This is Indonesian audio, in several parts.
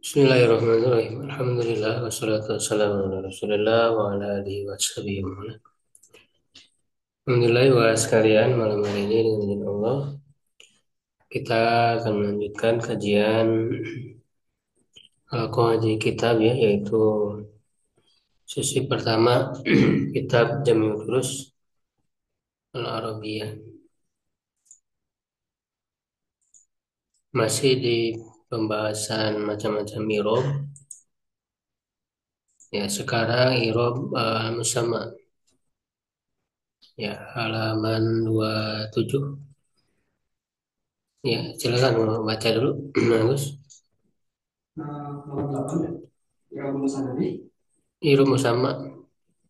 Bismillahirrahmanirrahim. Alhamdulillah wassalatu wassalamu ala Rasulillah wa ala alihi wa sahbihi wa man. Alhamdulillah wa sekalian, malam hari ini dengan izin Allah kita akan melanjutkan kajian Al-Qawaji Kitab ya, yaitu sesi pertama kitab Jami'ul Durus Al-Arabiyah. Masih di pembahasan macam-macam irob. Ya, sekarang irob musamma. Ya, halaman 27. Ya, silakan mau baca dulu, Bagus. Nomor 8 ya. Iraul Musannabi. Irob musamma.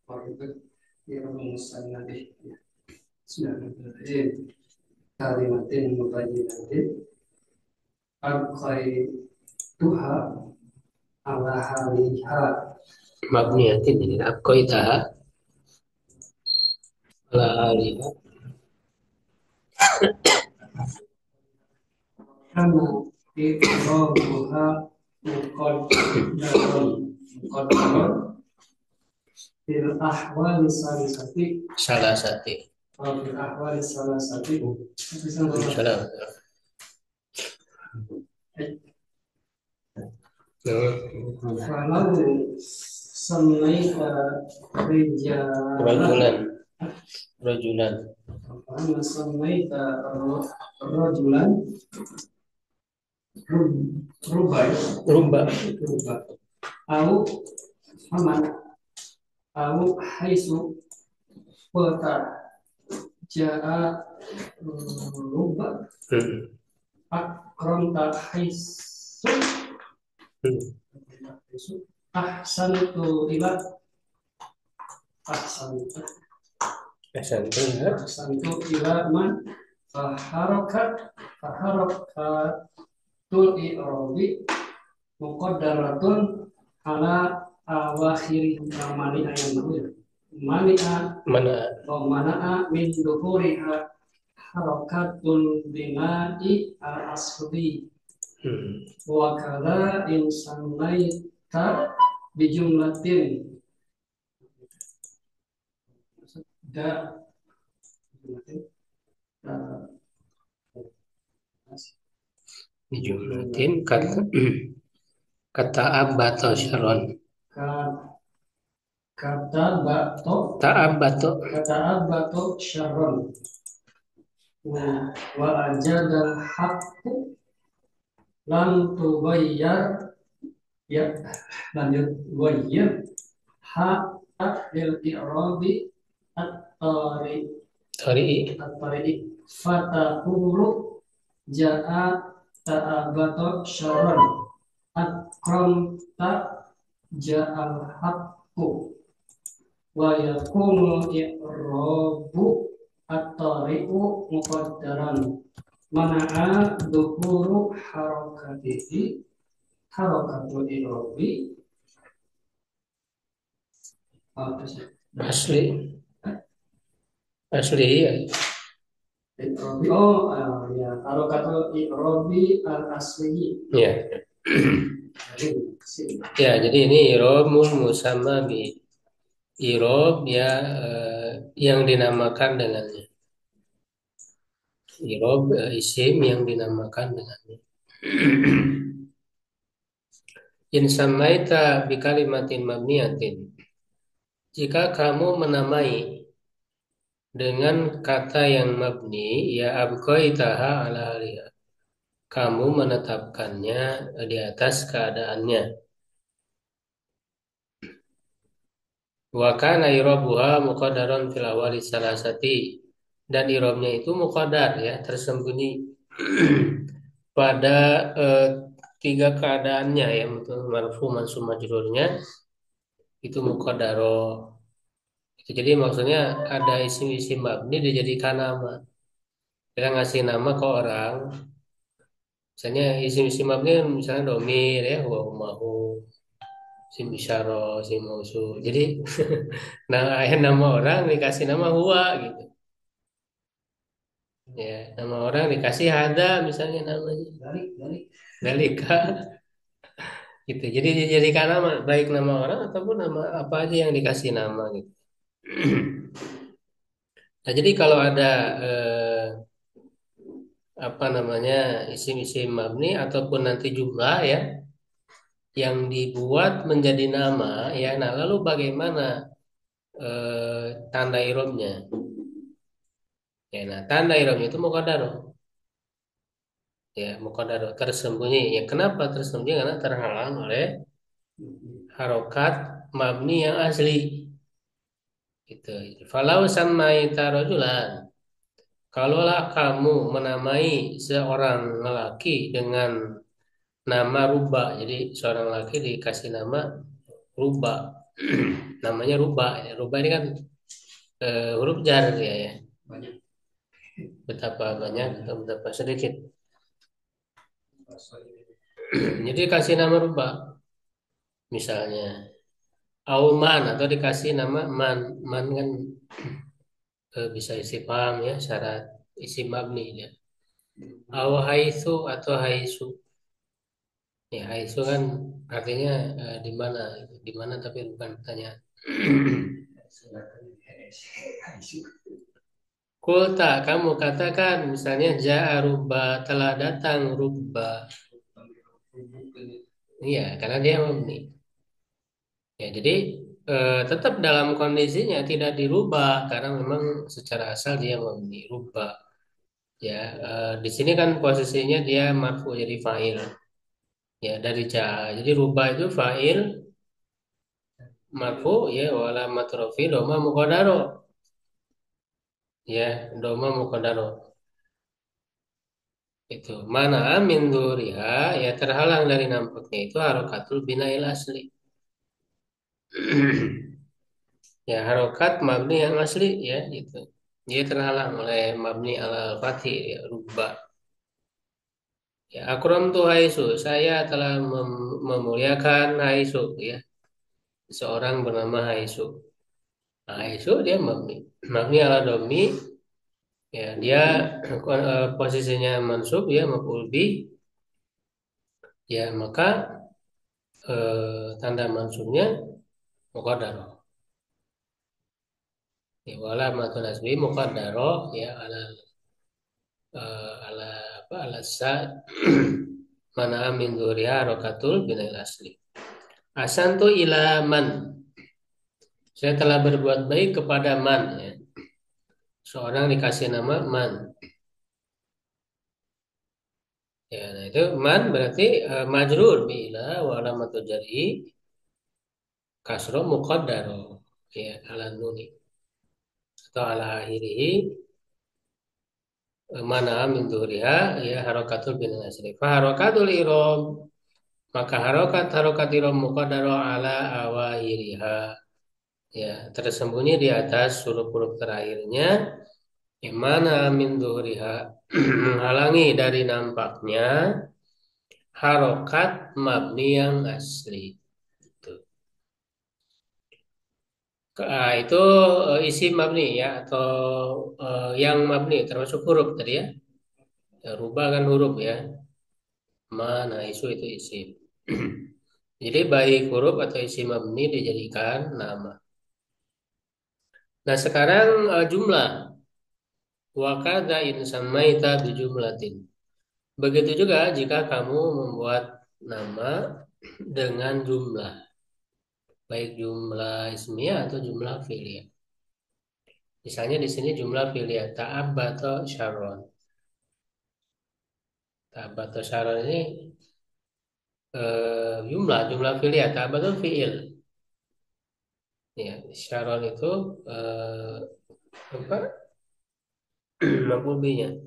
Oh, itu Iraul Musannabi. Ya. Bismillahirrahmanirrahim. Kalimatin mubayyinatin tuha ala haliha. Mabniyatin jadi abqaitaha ala aliha. Kama iqrabuha muqaddaron fil ahwali salisati. Salah satu. Fil ahwali salasati. Salah. Kalau samaita rijalan. Rajulan. Rajulan. Kalau samaita rajulan rubai. Ruba. Ruba. Au Muhammad. Au haisu kota jaa ruba. Akramta haisu. Ahsantu ila. Ahsantu. Ahsantu ila man. Faharakat i'rabi muqaddaratun ala awakhiri mani'a yang dulu ya. Mana'a min duhuriha harakatul bina'i al-asli. Wa kadza in samaita bijumlatin da Dijumlatin kata abato syaron. Kata bato. Kata abato syaron. Wa ajadal haqqu lan tubayyar. Ya, lanjut. Wayyir hatta lil i'rabi at-tari'i fataqulu ja'a ta'abato syaron akramta ja'al haqqu wa yakunu i'rabu at-tari'u muqaddaran mana'a duhuru harakatihi harakatul i'rabi Asli ya. Ya, harakatul i'rabi al-asli. Ya. Ya, jadi ini irobul musamma bi irob ya, yang dinamakan dengannya. Irob isim yang dinamakan dengannya. In samaita bi kalimatin mabniyatin. Jika kamu menamai dengan kata yang mabni, ya abqaitaha ala aliha. Kamu menetapkannya di atas keadaannya. Wa kana irabuha muqaddaron fil awali salasati. Dan irobnya itu muqaddar ya, tersembunyi pada tiga keadaannya ya, untuk marfu mansub majrurnya itu muqaddaro. Itu jadi maksudnya ada isim-isim mabni dijadikan nama. Kita ngasih nama ke orang, misalnya isim-isim mabni kan misalnya domir ya, wa umahu, sim isyara, sim mausul. Jadi nah nama orang dikasih nama huwa gitu. Ya, nama orang dikasih hada misalnya namanya. Dalika. gitu. Jadi dijadikan nama, baik nama orang ataupun nama apa aja yang dikasih nama gitu. Nah, jadi kalau ada apa namanya isim-isim mabni ataupun nanti jumlah ya yang dibuat menjadi nama ya, nah lalu bagaimana tanda irobnya? Ya, nah tanda irobnya itu muqaddaro. Ya, muqaddaro tersembunyi. Ya, kenapa tersembunyi? Karena terhalang oleh harokat mabni yang asli. Gitu. Falau samaita rajulan. Kalaulah kamu menamai seorang lelaki dengan nama Ruba, jadi seorang lelaki dikasih nama Ruba, namanya Ruba. Ya, Ruba ini kan huruf jar ya, ya. Banyak. Betapa banyak atau betapa sedikit. Jadi dikasih nama Ruba, misalnya Auman atau dikasih nama Man. Man kan bisa isi paham ya, syarat isi mabni ya. Au haitsu atau haitsu. Ya, haitsu kan artinya di mana, di mana tapi bukan pertanyaan. Kulta, kamu katakan misalnya ja'a rubba, telah datang rubba. Iya, karena dia mabni. Ya, jadi tetap dalam kondisinya tidak dirubah karena memang secara asal dia mabni rubba. Ya, di sini kan posisinya dia marfu jadi fa'il. Ya, dari ja'a. Jadi rubba itu fa'il marfu ya wala matrofi doma mukodaro. Ya, doma mukodaro. Itu mana min duriha ya terhalang dari nampaknya itu harokatul binail asli. Ya harokat mabni yang asli ya itu. Dia terhalang oleh mabni ala al-fathi ya rubba. Ya akram tu haisu saya telah memuliakan haisu ya seorang bernama haisu. Nah, haisu dia mabni ala domi ya dia posisinya mansub ya maf'ul bi ya maka tanda mansubnya muqaddar. Ya, wala matun asbi muqaddaro ya ala apa ala sa mana min dzuriha rokatul binil asli. Asantu ila man. Saya telah berbuat baik kepada man ya. Seorang dikasih nama man. Ya, nah itu man berarti majrur bi ila wa alamatul jar'i kasro muqaddaro ya ala nuni atau ala akhirih mana min dzuriha ya harokatul binil asli. Fa harokatul irob maka harokat harokat irob muqaddaro ala awahiriha ya tersembunyi di atas huruf-huruf terakhirnya yang mana min dhuhriha menghalangi dari nampaknya harokat mabni yang asli. Tuh. Itu isi mabni ya atau yang mabni termasuk huruf tadi ya. Ya, rubah kan huruf ya. Mana isu itu isim. Jadi baik huruf atau isim mabni dijadikan nama. Nah sekarang jumlah. Wakada in samaita bijumlatin. Begitu juga jika kamu membuat nama dengan jumlah, baik jumlah ismiyah atau jumlah fi'liyah. Misalnya di sini jumlah fi'liyah ta'ab atau syaron. Ta'ab atau syaron ini jumlah fi'liyah, ta'ab atau fi'il. Ya, syaron itu apa? Maf'ul bihnya.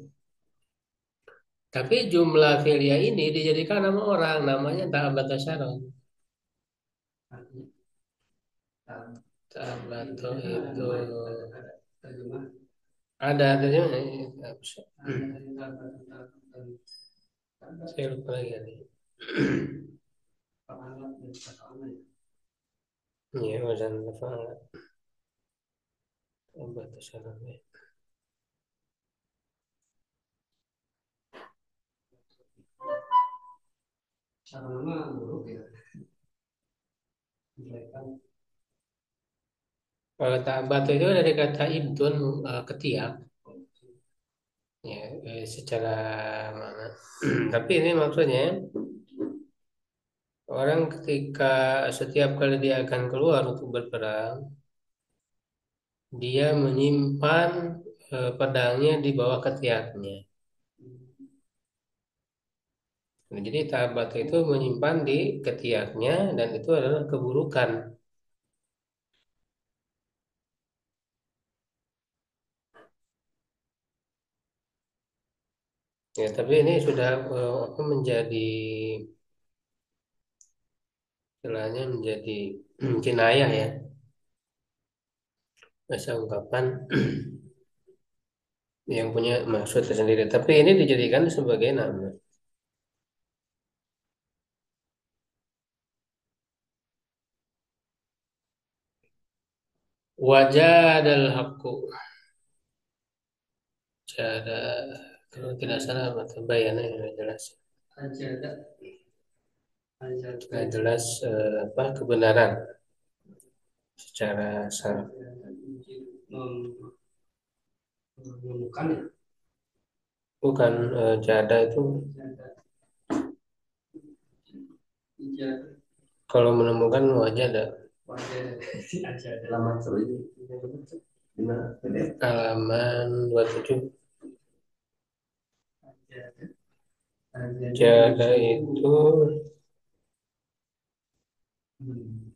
Tapi jumlah fi'liyah ini dijadikan nama orang, namanya ta'ab atau syaron. Ta'ab atau itu ada terjemahnya. Saya lupa lagi nih. Ya, wazan fa'ala. Ta'ab syaron ya. nama buruk ya. Mereka Kalau ta'abatu itu dari kata ibtun, ketiak, ya, secara mana. Tapi ini maksudnya orang ketika setiap kali dia akan keluar untuk berperang, dia menyimpan pedangnya di bawah ketiaknya. Nah, jadi ta'abatu itu menyimpan di ketiaknya dan itu adalah keburukan. Ya, tapi ini sudah apa, menjadi istilahnya menjadi kinayah ya, bahasa ungkapan yang punya maksud tersendiri. Tapi ini dijadikan sebagai nama. Wajah adalah hakku. Cara kalau tidak salah mata bayannya yang jelas. aja ada aja Yang jelas apa, kebenaran secara syaraf. menemukan ya. Bukan, jada itu Ijazah kalau menemukan wajah ada wajah aja ada. Selamat sore. Gimana? halaman 27. Aja ada. Jada itu Hmm.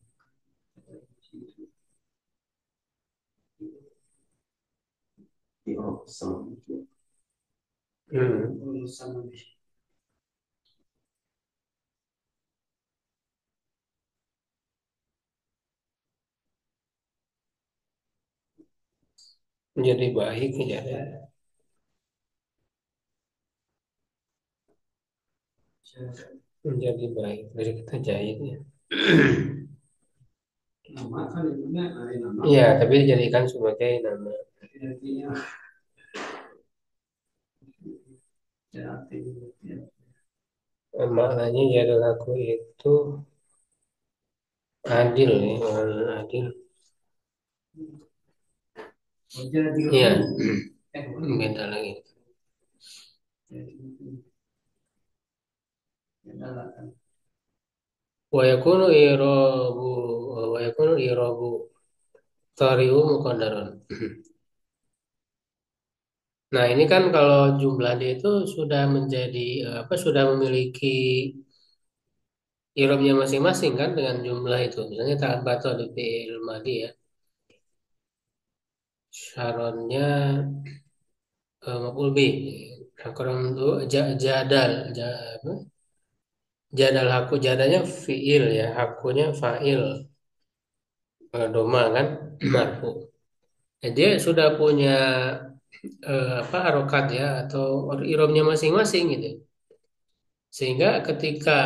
Oh, sama. Sama menjadi baik ya, menjadi baik dari kata jahit ya. nama kan ibunya ada nama. Iya, tapi dijadikan sebagai nama. Artinya artinya Maknanya jada laku itu adil ya, orang adil. wajah di Iya, eh beda lagi. Wa yakunu irabu wa yakunu irabu tariu muqaddarun. Nah, ini kan kalau jumlah dia itu sudah menjadi apa, sudah memiliki irobnya masing-masing kan dengan jumlah itu. Misalnya ta'abbatu di fi'il madi ya. Syaronnya maf'ul bih. Akram itu jadal, apa? Jadal haku, jadanya fi'il ya, hakunya fa'il, doma kan marfu. Nah, dia sudah punya apa, harokat ya atau irobnya masing-masing gitu. Sehingga ketika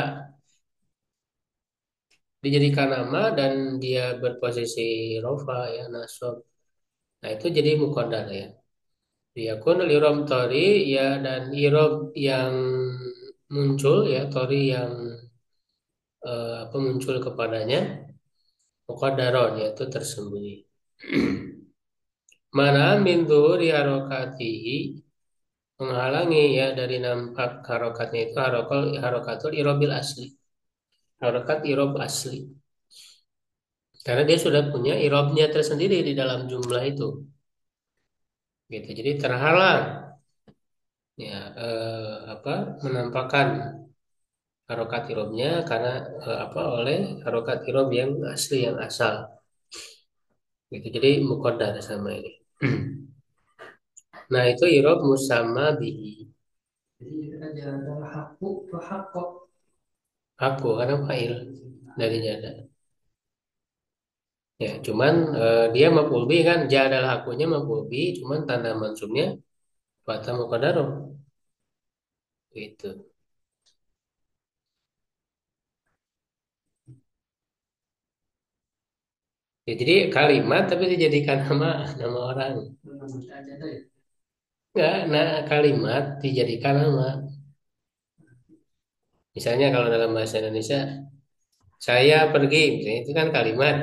dijadikan nama dan dia berposisi rofa ya, nasab. Nah, itu jadi muqaddar ya. Yakun irob tori ya, dan irob yang muncul ya, tori yang apa, muncul kepadanya muqaddaron yaitu tersembunyi. Mana min zuhuri harokatihi, menghalangi ya dari nampak harokatnya itu harokatul irobil asli, harokat irob asli, karena dia sudah punya irobnya tersendiri di dalam jumlah itu gitu, jadi terhalang ya, apa, menampakkan harokat irobnya karena apa, oleh harokat irob yang asli, yang asal gitu, jadi muqaddar sama ini. Nah, itu irob musamma bihi. jadi aja adalah hakku hakku Aku karena fa'il dari jada. Ya, cuman dia maf'ul bi kan, ja adalah akunya maf'ul bi, cuman tanda mansubnya fata muqaddaroh. Itu. Ya, jadi kalimat tapi dijadikan nama, nama orang. aja deh. Enggak, nah, kalimat dijadikan nama. Misalnya kalau dalam bahasa Indonesia, saya pergi, misalnya itu kan kalimat.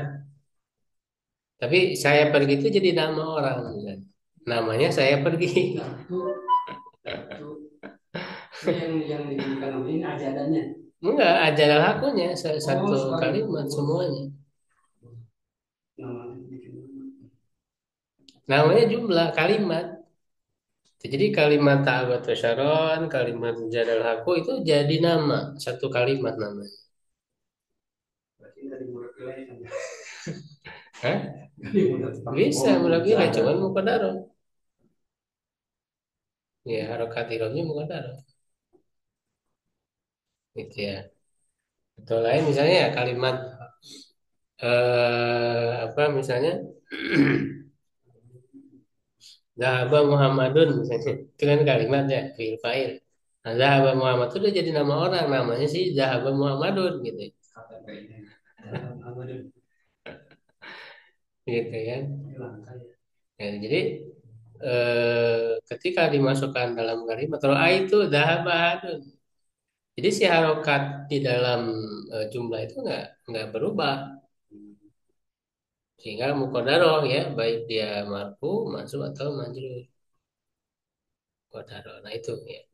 Tapi saya pergi itu jadi nama orang, misalnya. Namanya saya pergi. Itu yang diberikan ini ajadannya. Enggak, adalah hakunya satu Sekali. kalimat semuanya. Namanya bikin. Namanya jumlah kalimat. Jadi kalimat ta'abat wasyaron, kalimat jadal haku itu jadi nama, satu kalimat namanya. Berarti dari murid wilayah kan. Hah? Dari murid. Bisa mulai cuman muqaddarah. Ya, harokat irobnya muqaddarah. Gitu ya. Atau lain misalnya ya kalimat apa misalnya Zahaba Muhammadun misalnya. Itu kan kalimatnya fi'il fa'il. Nah, Zahaba Muhammad itu udah jadi nama orang, namanya sih Zahaba Muhammadun gitu. KTP ini. Apa dia? Gitu kan. Hilang saya. Ya, jadi ketika dimasukkan dalam kalimat kalau A itu Zahaba Hadun. Jadi si harokat di dalam jumlah itu nggak berubah sehingga muqaddarah ya baik dia marfu, mansub atau majrur muqaddarah. Nah itu ya.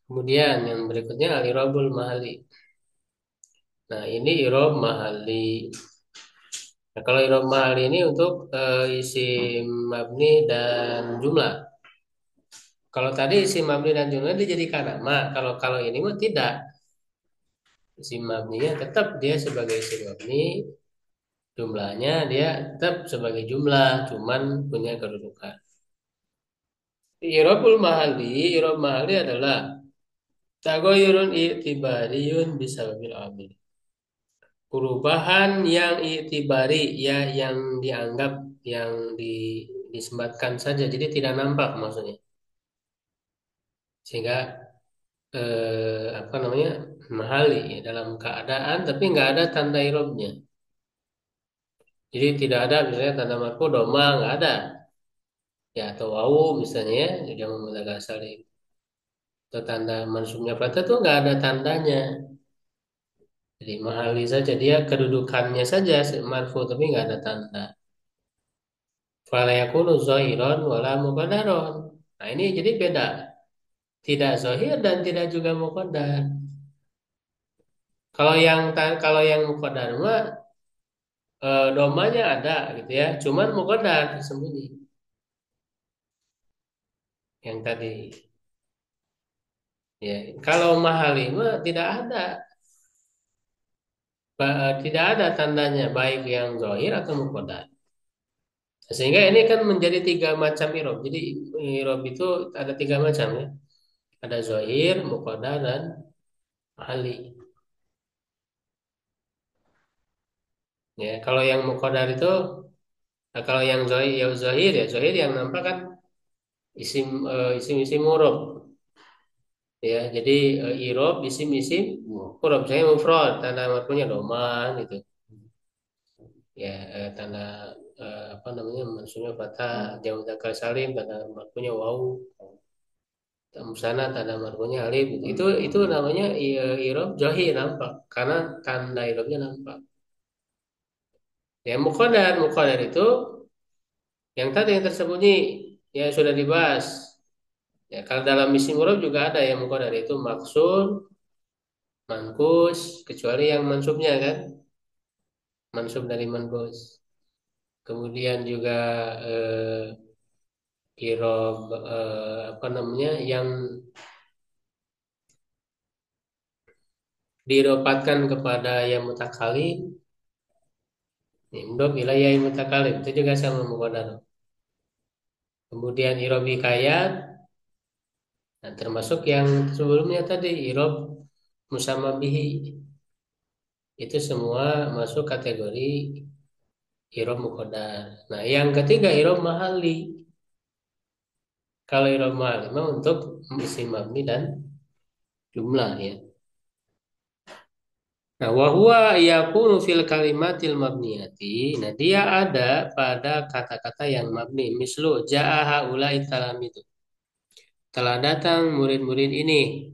Kemudian yang berikutnya al-irabul mahali. Nah, ini irob mahali. Nah, kalau irob mahali ini untuk isim mabni dan jumlah. Kalau tadi isim mabni dan jumlah dijadikan nama. Kalau kalau ini mah tidak. Isim mabninya tetap dia sebagai isim mabni, jumlahnya dia tetap sebagai jumlah, cuman punya kedudukan. Irob mahali adalah tagoyurun i'tibariyun bisababil amil. Perubahan yang itibari ya yang dianggap yang disematkan saja jadi tidak nampak maksudnya sehingga apa namanya mahali ya, dalam keadaan tapi nggak ada tanda irobnya jadi tidak ada misalnya tanda marfu doma nggak ada ya atau wawu misalnya ya jangan menggunakan salim atau tanda mansubnya patah tuh nggak ada tandanya jadi mahali saja dia kedudukannya saja marfu tapi nggak ada tanda. Fala yakunu zahiran wala muqaddaron. Nah, ini jadi beda. Tidak zahir dan tidak juga muqaddar. Kalau yang muqaddar mah domanya ada gitu ya. Cuman muqaddar sembunyi. Yang tadi ya. Kalau mahali mah tidak ada. Tidak ada tandanya baik yang zahir atau muqaddar. Sehingga ini kan menjadi tiga macam irob. Jadi irob itu ada tiga macam ya. Ada zahir, muqaddar dan mahali. Ya, kalau yang muqaddar itu nah, kalau yang zahir, ya zahir yang nampak kan isim murab ya. Jadi irob isim murab saya mufrad tanda marfunya doma gitu. Ya tanda apa namanya maksudnya fathah jamak dzakar salim tanda marfunya waw sana tanda marfunya alif gitu. Itu namanya irob zahir nampak karena tanda irobnya nampak. Ya muqaddar itu yang tadi yang tersembunyi ya sudah dibahas. Ya, kalau dalam misi murab juga ada yang muqaddar itu maksur, mankus, kecuali yang mansubnya kan, mansub dari mankus. Kemudian juga irob apa namanya yang diropatkan kepada yang mutakalim, imdob wilayah yang mutakalim itu juga sama muqaddar. Kemudian irob hikayat, nah, termasuk yang sebelumnya tadi irob musamma bihi itu semua masuk kategori irob muqaddar. Nah, yang ketiga irob mahali. Kalau irob mahali mah untuk isim mabni dan jumlah ya. Nah, wahwa yakunu fil kalimatil mabniyati. Nah, dia ada pada kata-kata yang mabni. Mislu ja'a haula'i talamidu. Telah datang murid-murid ini.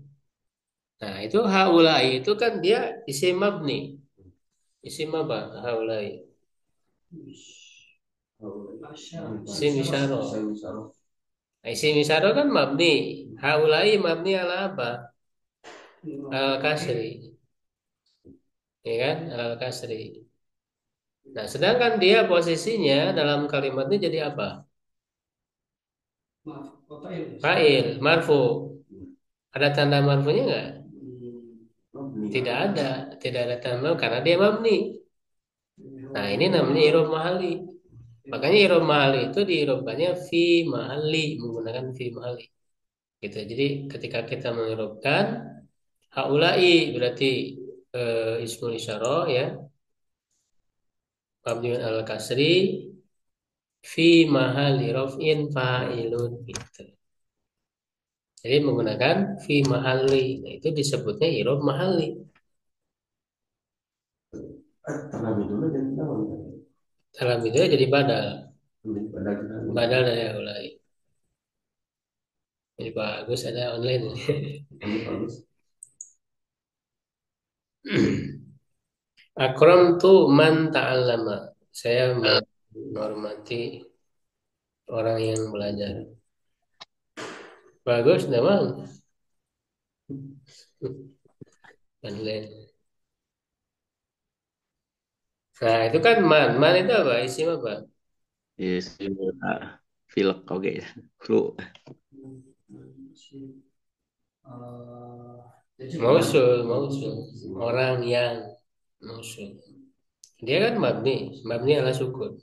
Nah, itu haulai itu kan dia isim mabni. Isim apa? Haulai. Isim isyarah. Nah, isim isyarah kan mabni. Haulai mabni ala apa? Al kasri. Ya kan? Al kasri. Nah, sedangkan dia posisinya dalam kalimatnya jadi apa? Fa'il, marfu. Ada tanda marfunya nggak? Tidak ada. Tidak ada tanda karena dia mabni. Nah, ini namanya irob mahali. Makanya irob mahali itu diirobkannya fi mahali, menggunakan fi mahali. Gitu. Jadi ketika kita mengirobkan haulai berarti ismul isyarah ya, mabniun al kasri fi mahali raf'in fa'ilun gitu. Jadi menggunakan fi mahali. Nah, itu disebutnya irob mahali. Terlebih dulu dan tahun. Dalam itu jadi badal. Pada kita Badal dari haulai. Jadi bagus ada online. ini bagus. Akram tu man ta'allama. Saya menghormati orang yang belajar. Bagus, memang. Online. Nah, itu kan man. Man itu apa? Isim apa? Yes, pilek oke ya. Flu. Mausul, mausul. Orang yang mausul. Dia kan mabni. Mabni ala sukun.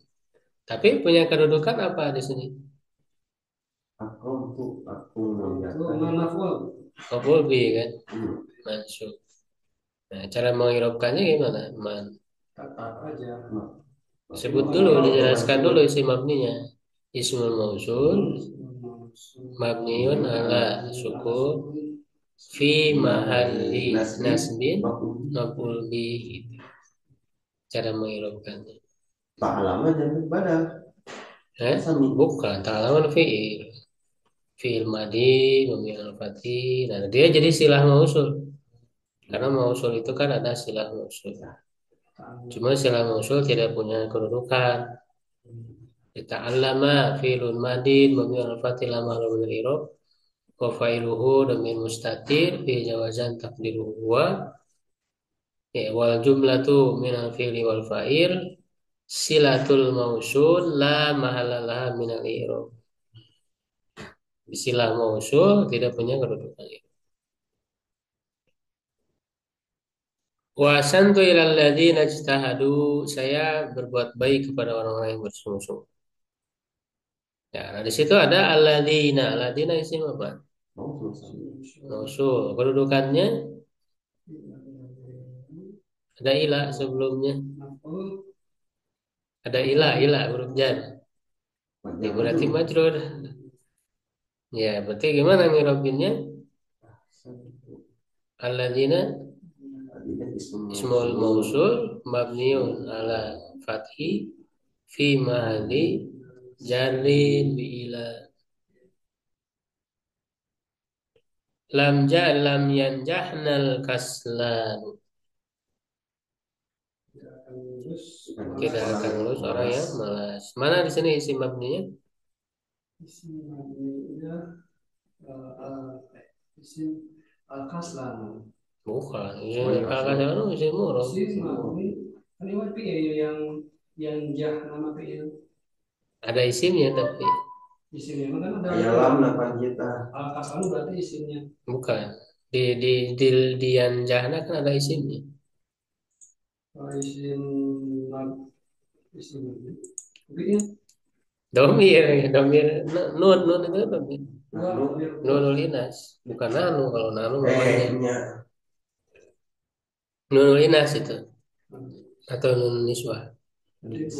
Tapi punya kedudukan apa di sini? Aku mengerjakan. Maf'ul bi kan? Mansub. Nah, cara mengirobkannya gimana? Man. Sebut dulu, dijelaskan dulu isi mabninya. Ismul mausul mabniun ala sukun fi mahalli nasbin maf'ul bi gitu. Cara mengirobkannya. Tak lama jadi badal. Bukan, ta'laman fi'il. Fi'il madi, mabni al fathi. Nah, dia jadi silah mausul. Karena mausul itu kan ada silah mausul. Cuma silah mausul tidak punya kedudukan. Ta'allama fi'lun madin mabni al fathi la mahlu min al-i'rab wa fa'iluhu dhamir mustatir fi jawazan taqdiruhu huwa ya wal jumlatu min al-fi'li wal fa'il silatul mausul la mahalla laha min al-i'rab. Silah mausul tidak punya kedudukan. Wa santu ilal ladzina ijtahadu, saya berbuat baik kepada orang-orang yang bersungguh-sungguh. Ya, nah di situ ada alladzina. Alladzina isim apa? Mausul. Kedudukannya ada ilah sebelumnya. Ada ilah huruf jar. Ya, berarti majrur. Ya, berarti gimana ngirobinnya? Alladzina ismul mausul mabniun ala fathi fi mahalli jarrin bi ila. Lam yanjahnal kaslan. Tidak akan lulus orang yang malas. Mana di sini isi mabninya? Bukan. Ini al-kaslan itu isi murad. Yang jah nama PL Ada isimnya tapi isimnya kan ada Ayalam napan kita. al-kaslan berarti isimnya. bukan. Di yanjahna kan ada isimnya. Isim isim mungkin Domir, domir nun itu domir. ya. Nunul inas, bukan nanu. Kalau nanu namanya Nya. nunul inas itu atau nun niswah. Jadi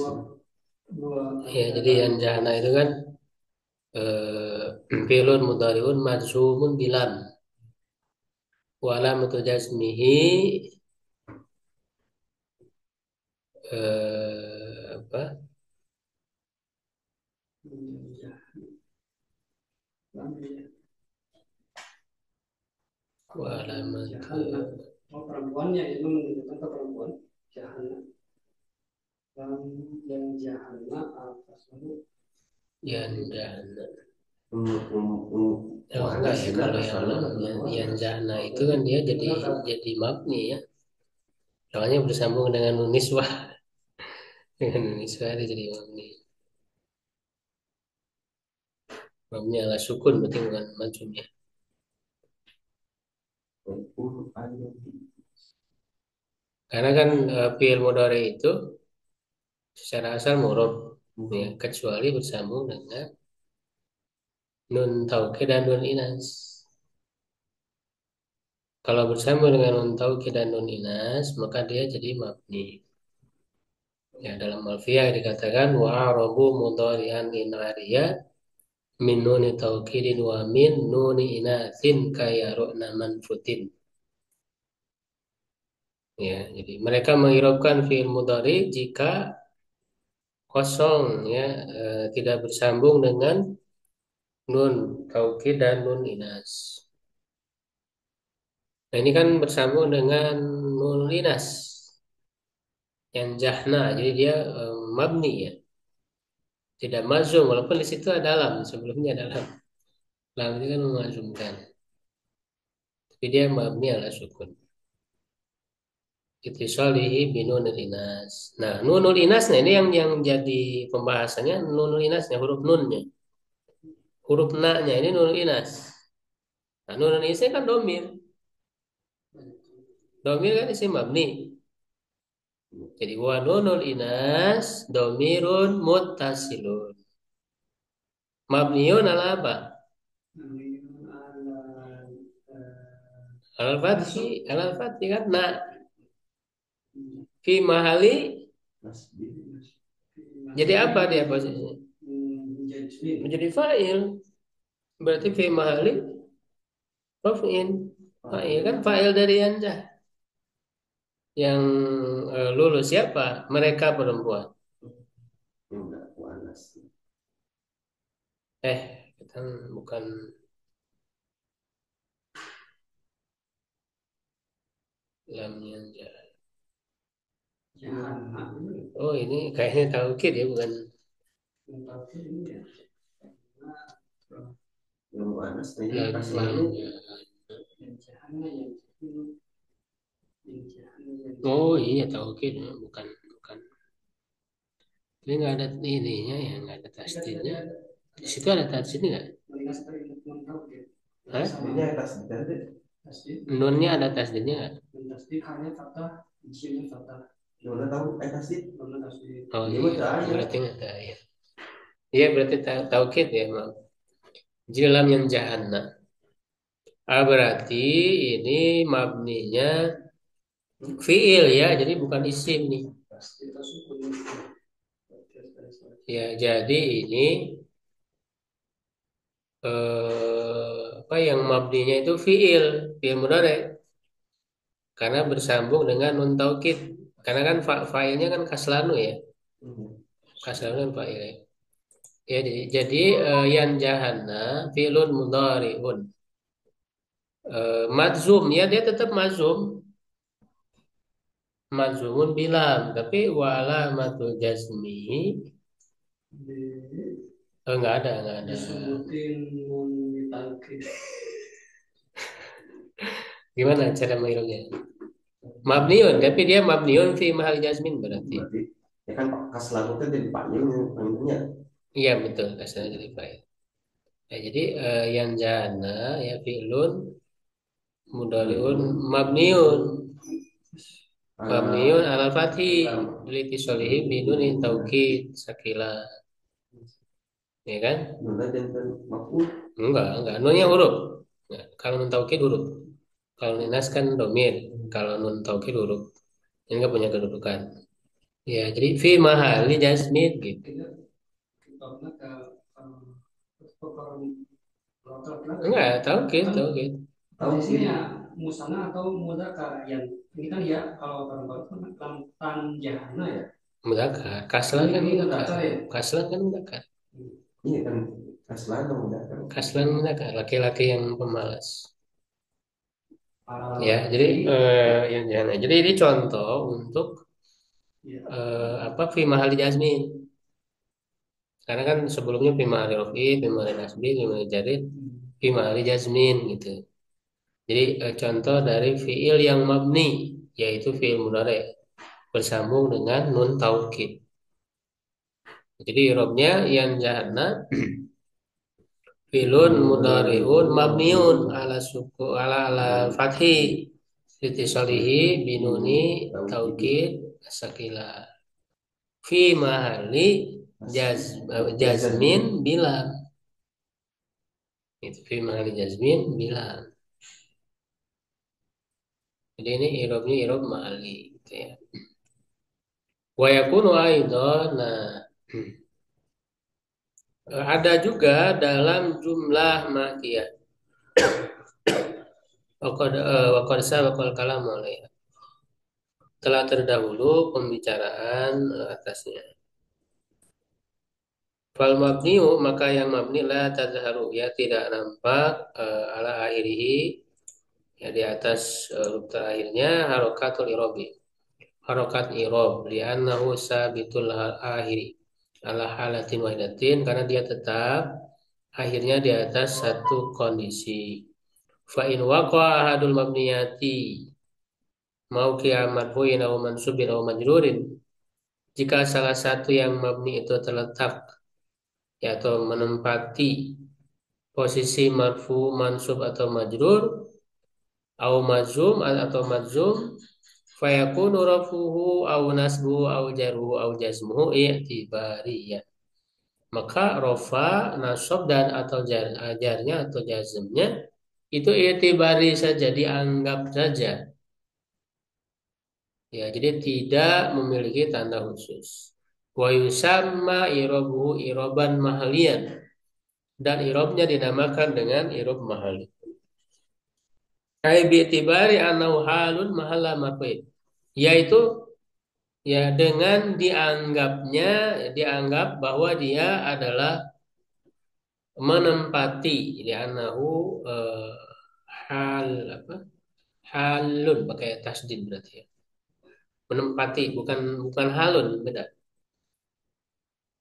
dua Ya, jadi yang jahana itu kan fi'lun mudhari'un majzumun bilam wa alamatu jazmihi apa? wa alamat Jahana. Oh, perempuannya itu menunjukkan ke perempuan. Jahana. Dan yang jahana apa sih? yan jahna. Wah, Enggak ya, kalau yang yang jahna itu kan dia jadi mabni ya. Soalnya bersambung dengan nun niswah. Dengan nun niswah dia jadi mabni. Mabni ala sukun berarti bukan majhul ya. Karena kan fi'il mudhari itu secara asal murab ya, kecuali bersambung dengan nun taukid dan nun inas. Kalau bersambung dengan nun taukid dan nun inas, maka dia jadi mabni. Ya, dalam alfiyah dikatakan wa arabu mudhari'an in ariya min nuni taukidin wa min nuni inasin kaya ru'na manfutin. Ya, jadi mereka mengirobkan fi'il mudhari jika kosong ya, tidak bersambung dengan nun taukid dan nun inas. Nah, ini kan bersambung dengan nun inas yang jahna, jadi dia mabni ya, tidak mazum walaupun di situ ada lam, sebelumnya ada lam. Lam itu kan memazumkan, tapi dia mabni ala sukun. Itisalihi binunul inas. Nah, nunul inas, nah ini yang jadi pembahasannya nunul inasnya, huruf nunnya. Huruf na-nya ini nunul inas. Nah, nunul inasnya kan domir. Domir kan isim mabni. Jadi wa nunul inas domirun muttasilun. Mabniun ala apa? Al-fathi, al-fathi kan na fi mahali. Jadi apa dia posisinya? Menjadi fa'il. Berarti fi mahali raf'in. Fa'il kan fa'il dari yanjah. Yang lulus siapa? Mereka perempuan. Kita bukan lam yanjah. Oh, ini kayaknya taukid ya, bukan oh iya taukid, bukan bukan. Ini nggak ada ininya ya, nggak ada tasdidnya. Di situ ada tasdid nggak? Hah? Nunnya ada tasdidnya nggak? Oh iya, berarti nggak ada ya. Iya berarti taukid ya, maaf. Jilam yang jahanna. Berarti ini mabninya fiil ya, jadi bukan isim nih. Ya, jadi ini apa yang mabninya itu fiil mudhari. Karena bersambung dengan nun taukid. Karena kan fa'ilnya kan kaslanu ya. Kaslanu kan fa'il ya. Ya, jadi yan jahanna fi'lun mudhari'un. Madzum ya, dia tetap madzum. Madzumun bilam, tapi wala matu jazmi enggak ada. Disebutin nun taukid. Gimana cara menghirupnya? Mabniun, tapi dia mabniun fi mahal jazmin berarti. Ya kan kaslan itu jadi panggilnya. Iya betul, kasarnya jadi fa'il. Ya, jadi yang jana ya fi'lun mudhari'un mabniun. Mabniun ala fathi litisolihi binun taukid sakila. Ya kan? Enggak. Nunnya huruf. Nah, kalau nun taukid huruf. Kalau ninas kan domir. Kalau nun taukid huruf. Ini nggak punya kedudukan. Ya, jadi fi mahali jasmid gitu. Enggak, taukid. Posisinya musana atau mudzakkar yang ini kan ya kalau perempuan kan tan jahana ya. Mudzakkar. Kaslan kan mudzakkar. Kaslan kan mudzakkar. Iya kan kaslan atau mudzakkar. Kaslan mudzakkar, laki-laki yang pemalas. Ya, jadi yang jangan. Jadi ini contoh untuk apa fi mahali jazmin. Karena kan sebelumnya fi mahali rofi, fi mahali nasbi, fi mahali jarid, fi mahali jazmin gitu. Jadi contoh dari fiil yang mabni yaitu fiil mudhari bersambung dengan nun taukid. Jadi irobnya yang jahana filun mudhariun mabniun ala suku ala fathi litisalihi binuni taukid sakila fi mahali jazmin bila itu fi mahali jazmin bila. Jadi ini irobnya irob mahali gitu ya. Wa yakunu aidan nah ada juga dalam jumlah makiyah. Waqad sabaqal kalam alaiha. Telah terdahulu pembicaraan atasnya. Fal mabniu maka yang mabni la tazharu ya tidak nampak ala akhirihi ya di atas huruf terakhirnya harokatul irobi. Harokat irob li'annahu sabitul akhiri ala halatin wahidatin karena dia tetap akhirnya di atas satu kondisi. Fa in waqa ahadul mabniyati mau marfu'in aw mansubin aw majrurin jika salah satu yang mabni itu terletak ya atau menempati posisi marfu, mansub atau majrur au mazum atau mazum fayakunu rafuhu au nasbuhu au jarhu au jazmuhu i'tibariyan maka rofa, nasab dan atau jarnya atau jazmnya itu i'tibari saja dianggap saja ya jadi tidak memiliki tanda khusus wa yusamma irabuhu iraban mahalian dan irobnya dinamakan dengan irob mahali ai bi'tibari annahu halun mahalla marfu'in yaitu ya dengan dianggap bahwa dia adalah menempati li'annahu hal apa halun pakai tasdid berarti ya menempati bukan bukan halun beda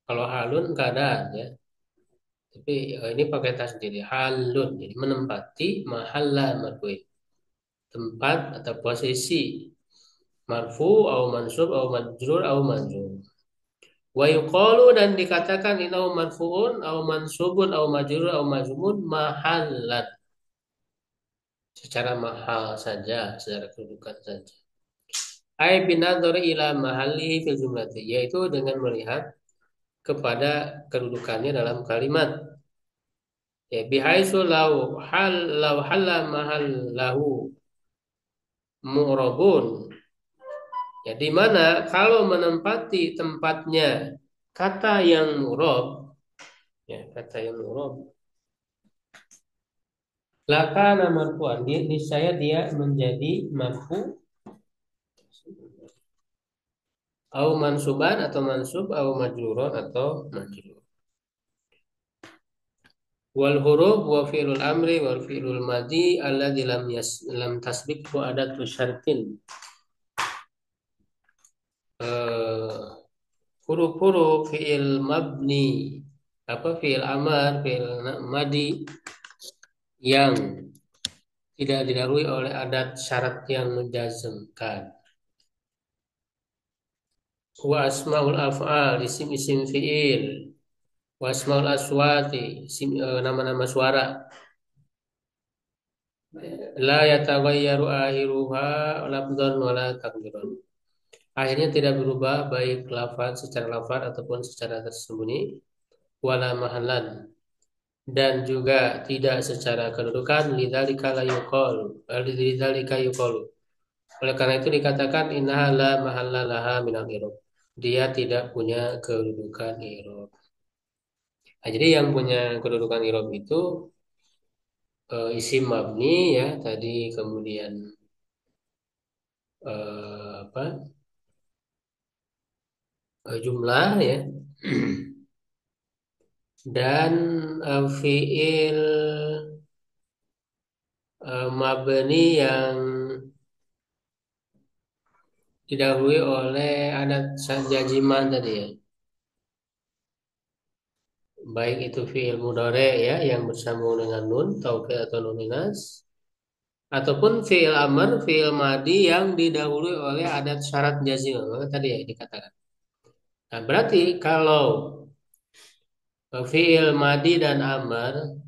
kalau halun keadaan ya tapi ini pakai tasdid ya halun jadi menempati mahalla marfu'in tempat atau posisi marfu au mansub au majrur au manzum wa yuqalu dan dikatakan inau marfuun au mansubun au majrur au majmun mahallan secara mahal saja secara kedudukan saja ai binadhari ila mahallihi fil jumlati yaitu dengan melihat kepada kedudukannya dalam kalimat ya bihaitsu law halla mahallahu mu'rabun ya di mana kalau menempati tempatnya kata yang mu'rab ya kata yang mu'rab lakana marfu'an dia niscaya dia menjadi marfu au mansuban atau mansub au majruron atau majrur wal huruf wa fi'lul amri wal fi'lul madhi alladzi lam tasbiqhu adatu syartin huruf-huruf fi'il mabni apa fi'il amar fi'il madi yang tidak didahului oleh adat syarat yang menjazmkan wa asmaul af'al isim-isim fi'il wa asmaul aswati nama-nama suara la yataghayyaru akhiruha lafdhan wala takdiran akhirnya tidak berubah baik lafaz secara lafaz ataupun secara tersembunyi wala mahallan dan juga tidak secara kedudukan lidzalika yuqalu oleh karena itu dikatakan innaha la mahalla laha minal i'rab dia tidak punya kedudukan i'rab nah, jadi yang punya kedudukan i'rab itu isim mabni ya tadi kemudian apa jumlah ya dan fiil mabni yang didahului oleh adat jaziman tadi ya. Baik itu fiil mudhari ya yang bersambung dengan nun, taukid atau nun inas, ataupun fiil amr, fiil madi yang didahului oleh adat syarat jazim. Tadi ya dikatakan. Nah, berarti kalau fiil madi dan amr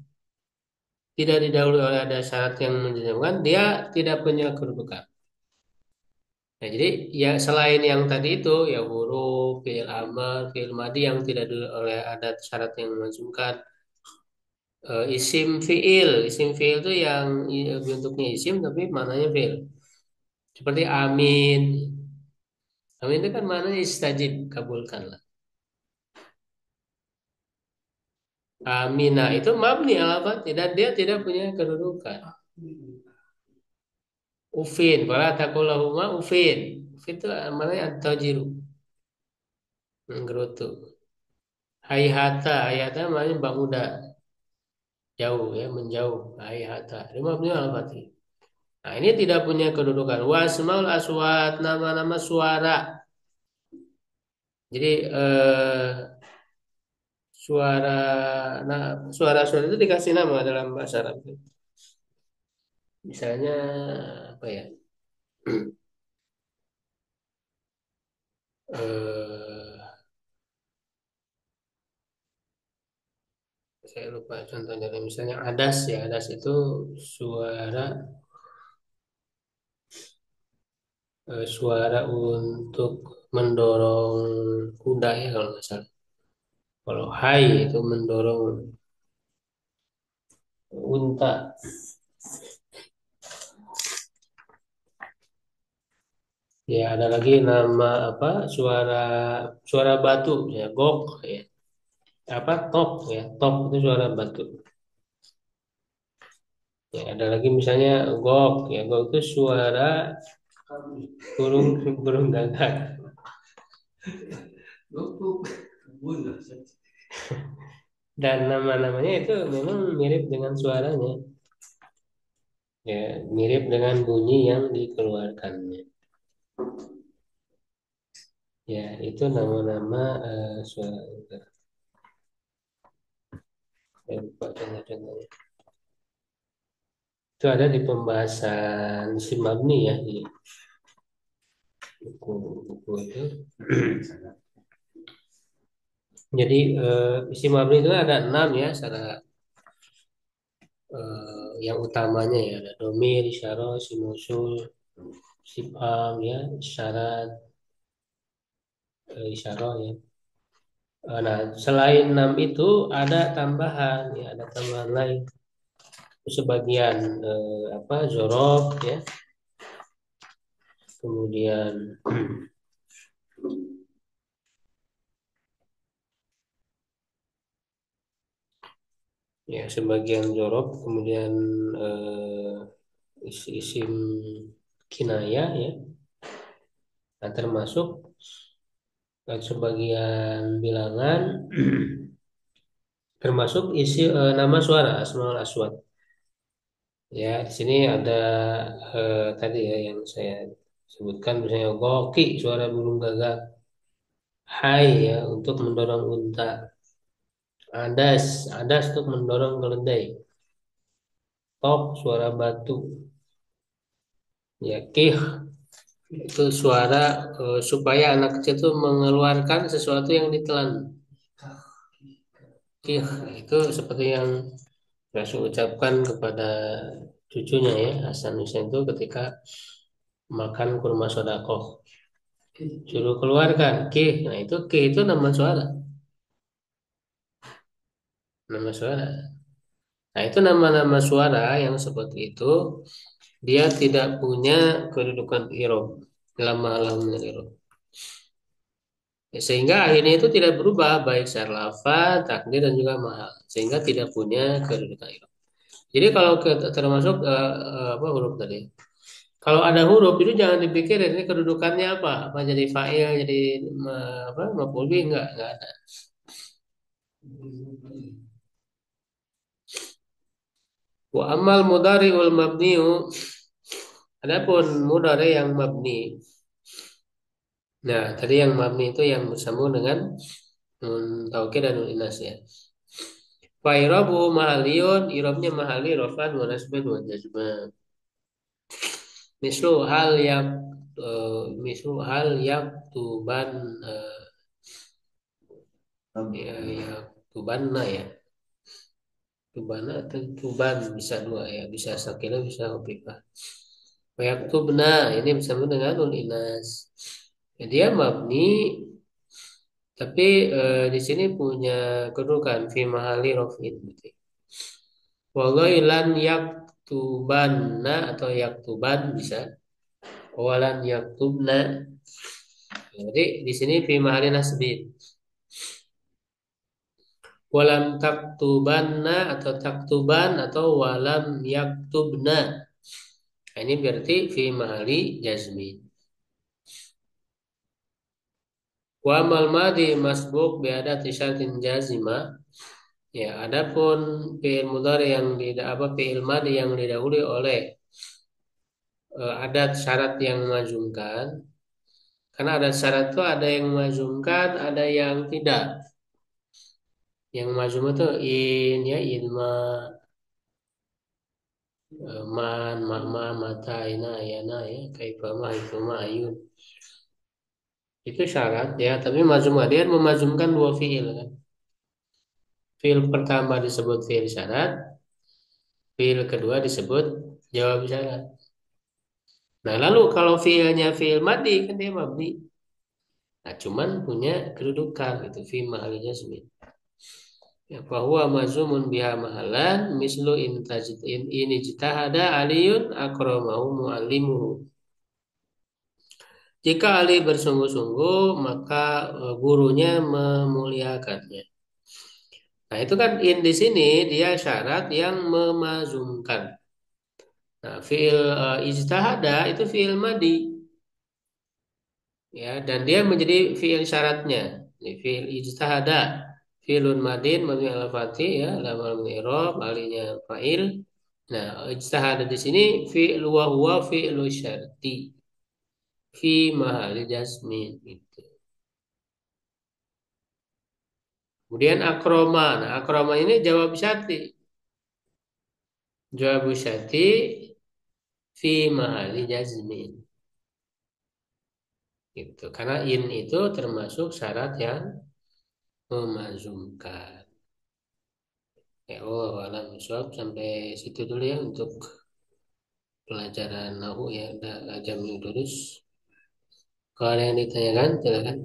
tidak didahului oleh ada syarat yang menjadikan dia tidak punya kedudukan. Nah, jadi ya selain yang tadi itu ya huruf, fiil amr, fiil madi yang tidak didahului oleh adat syarat yang melazimkan, isim fiil itu yang bentuknya isim tapi maknanya fiil. Seperti amin. Amin itu kan maknanya istajib, kabulkanlah. Amina itu mabni apa? Tidak dia tidak punya kedudukan. Ufin, wala taqulahuma ufin. Ufin itu namanya at-tajiru, menggerutu. Hayhata namanya bamuda, jauh ya, menjauh. Hayhata. Ini mabni al-fatih. Nah, ini tidak punya kedudukan. Wasmaul aswat, nama-nama suara. Jadi suara nah suara-suara itu dikasih nama dalam bahasa Arab. Misalnya apa ya? eh saya lupa contohnya. Misalnya adas ya, adas itu suara suara untuk mendorong kuda ya kalau nggak salah. Kalau hai itu mendorong unta. Ya ada lagi nama apa suara suara batu ya gok ya apa tok ya tok itu suara batu. Ya ada lagi misalnya gok ya gok itu suara burung burung gagak. Dan nama-namanya itu memang mirip dengan suaranya. Ya, mirip dengan bunyi yang dikeluarkannya. Ya, itu nama-nama suara. Saya lupa contoh-contohnya. Itu ada di pembahasan Simabni ya di buku itu. Jadi Simabni itu ada 6 ya, secara yang utamanya ya ada domir, isyarah, simusul, sifam ya, syarat, isyarah ya. Nah, selain 6 itu ada tambahan ya, ada tambahan lain. Sebagian apa zorof ya, kemudian ya sebagian zorof, kemudian isim kinaya ya, nah, termasuk sebagian bilangan termasuk isi nama suara asmaul aswad. Ya, di sini ada tadi ya yang saya sebutkan misalnya goki suara burung gagak, hai ya untuk mendorong unta, adas adas untuk mendorong keledai, tok suara batu, ya kih itu suara supaya anak kecil itu mengeluarkan sesuatu yang ditelan. Kih itu seperti yang Rasul ucapkan kepada cucunya ya Hasan Hussein itu ketika makan kurma sodakoh, suruh keluarkan kih. Nah itu kih itu nama suara, nama suara. Nah itu nama-nama suara yang seperti itu dia tidak punya kedudukan i'rab dalam alamnya i'rab. Ya, sehingga akhirnya itu tidak berubah baik secara lafaz, takdir dan juga mahal. Sehingga tidak punya kedudukan i'rab. Jadi kalau termasuk apa huruf tadi? Kalau ada huruf itu jangan dipikirin ini kedudukannya apa? Apa jadi fa'il, jadi apa? Maf'ul bih enggak ada. Wa amal mudhari'ul mabniu, adapun mudhari yang mabni. Nah, tadi yang mabni itu yang bersambung dengan nun taukid dan nun inas ya. Fa irabu mahaliyun, irabnya mahali rafan wa nasban wa jazma. Mislu hal yang mislu hal yang tuban ya tubanna ya. Tubana atau tuban bisa dua ya, bisa sakila bisa hopika. Wa yaktubna ini bersambung dengan nun inas. Ya, dia mabni tapi di sini punya kedudukan fi mahali rafin gitu. Wallahi lan yaktubanna atau yaktuban bisa. Walan yaktubna. Jadi di sini fi mahali nasbin. Walam taktubanna atau taktuban atau walam yaktubna. Nah, ini berarti fi mahali jazmin. Wa amal madi masbuk bi adati syartin jazima. Ya, adapun fi'il mudhari yang tidak apa fi'il madi yang didahului oleh adat syarat yang memajumkan. Karena adat syarat itu ada yang memajumkan, ada yang tidak. Yang majum itu in ya inma man mama mata ina yana ya kaifama ituma ayun. Itu syarat ya, tapi majum dia memajumkan dua fi'il kan. Fi'il pertama disebut fi'il syarat, fi'il kedua disebut jawab syarat. Nah, lalu kalau fi'ilnya fi'il madi kan dia mabni. Nah, cuman punya kedudukan gitu fi mahali jazmin. Ya, bahwa mazumun biha mahalan mislu in ijtahada aliyun akramahu muallimuhu. Jika Ali bersungguh-sungguh maka gurunya memuliakannya. Nah, itu kan in di sini dia syarat yang memazumkan. Nah, fi'il ijtahada itu fi'il madi. Ya, dan dia menjadi fi'il syaratnya. Ini fi'il ijtahada, fi'ilun madin mabni ala fathi ya, lamal i'rab, alinya fa'il. Nah, ijtahada di sini fi'il wa huwa fi'lu syarti fi mahali jasmin gitu. Kemudian akroma. Nah, akroma ini jawab syarti. Jawab syarti fi mahali jazmin. Gitu. Karena in itu termasuk syarat yang memazumkan. Ya Allah alam bisawab. Sampai situ dulu ya untuk pelajaran nahu ya, udah jam terus. Kalau ada yang ditanyakan silakan.